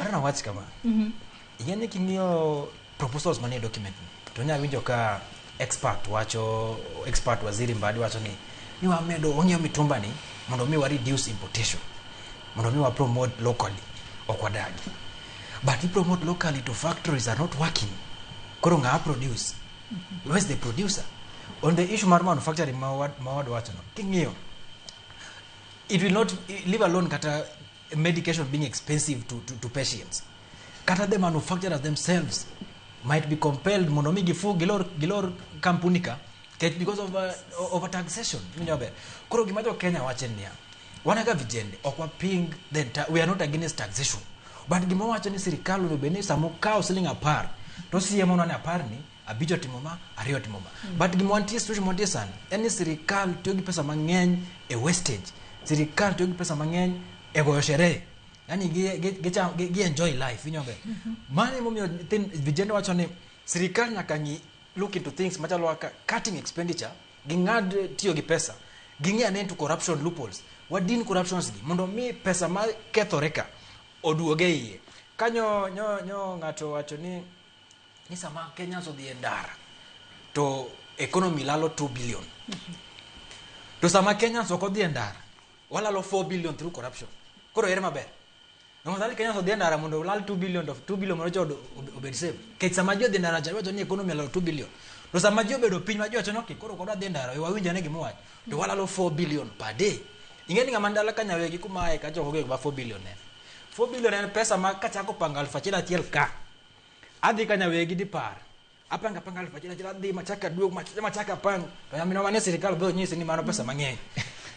Marana wach kama. Ingene kingio proposals manie document. Tonya winjo ka expert waziri Mbadi wacho ni wamedo ong'io mitumba ni mondo mi wa reduce importation. Mondo mi wa promote locally okwadagi. But we promote locally to factories are not working. Koro nga produce. Where's the producer? On the issue mar manufacturing mawad wacho no. Kingio it will not leave alone kata medication being expensive to patients. Kata the manufacturers themselves might be compelled monomi gifu gilor kampunika because of taxation. Kuro gimajo Kenya wachen niya. Wanaga vijende okwa ping we are not against taxation. But gima wacho ni sirikal obeni samo kao siling apar. To siemo nane apar ni abijo timoma ariyo timoma. But gima wantie situation wantie sana. Any sirikal tiyogi pesa mang'eny e wastage. Sirikal tiyogi pesa mang'eny e goyo sherehe. Yani gi enjoy life inyombe. Mane momio vijende wacho ni sirikal nyaka look into things machalo kaka cutting expenditure, gingad tiyogi pesa. Gingi into corruption loopholes. Wadin corruptions gi mondo mi pesa ma kethoreka oduoge iye. Kanyo ngato wacho ni sama Kenyans odhi endara to economy lalo 2 billion. To sama Kenyans odhi endara walalo 4 billion through corruption. Koro ere maber. Ng'adali Kenyans odhi endara mondo lal 2 billion mondo jodo obed safe. Kech sama jo odhi endara wacho ni economy lalo 2 billion. To sama jo bedo piny ma jo wacho ni koro kodwa dhi endara we wawinja ne gimo wacho. To walalo 4 billion per day. Ingeni ngama ndala kanyawegi kumae ka jogo ba 4 billion ne. 4 billion en pesa ma kachako panga alfachiel ka. Adhi kanyawegi dipar. Apanga alfachiel adhi machaka duog machaka pang. To yamino mane sirikal bro nyisi ni mano pesa mang'eny.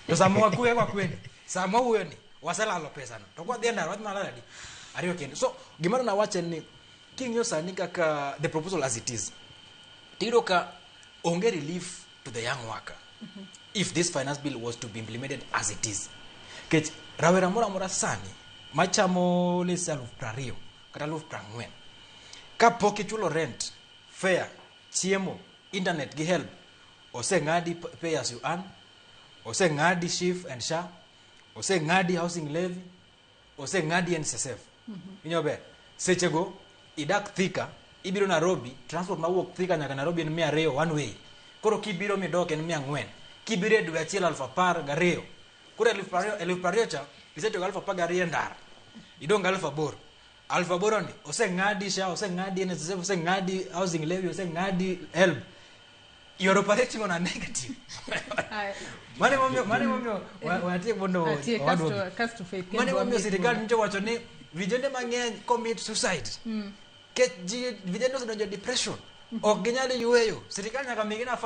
To samo kuye kwa kweli. Samo huyo ni wasalalo pesa no. To kwa dhi ndara wadhi malala di. Ariyo kende. So gimano na wache ni kingyo sani kaka the proposal as it is. Tiro ka onge relief to the young worker. If this finance bill was to be implemented as it is. Kech rawera mora sani machamo lesa 20 kata 40. Ka poki chulo rent, fare, chiemo, internet gi help, ose ngadi pay as you earn, ose ngadi SHIF and SHA, ose ngadi housing levy, ose ngadi NSSF. Inyobe, sechego idak Thika, ibiro Nairobi, transport mawuok Thika nyaka Nairobi en 200 one way. Koro kibiro midok en 400. Kibire dwe achiel 1012. Kuro 1012 cha iseto 1012 ndara. Idong 1008. 1008 ni ose ngadi SHA, ose ngadi NSSF, ose ngadi housing levy, ose ngadi help. You are operating on a negative. Mane momio watie bondo cast fake. Mane momio sirikal nje wacho ni vijende mang'eny commit suicide. Ke vijende odonjo depression. Ok ginyalo yueyo. Sirikal nyaka migi nafas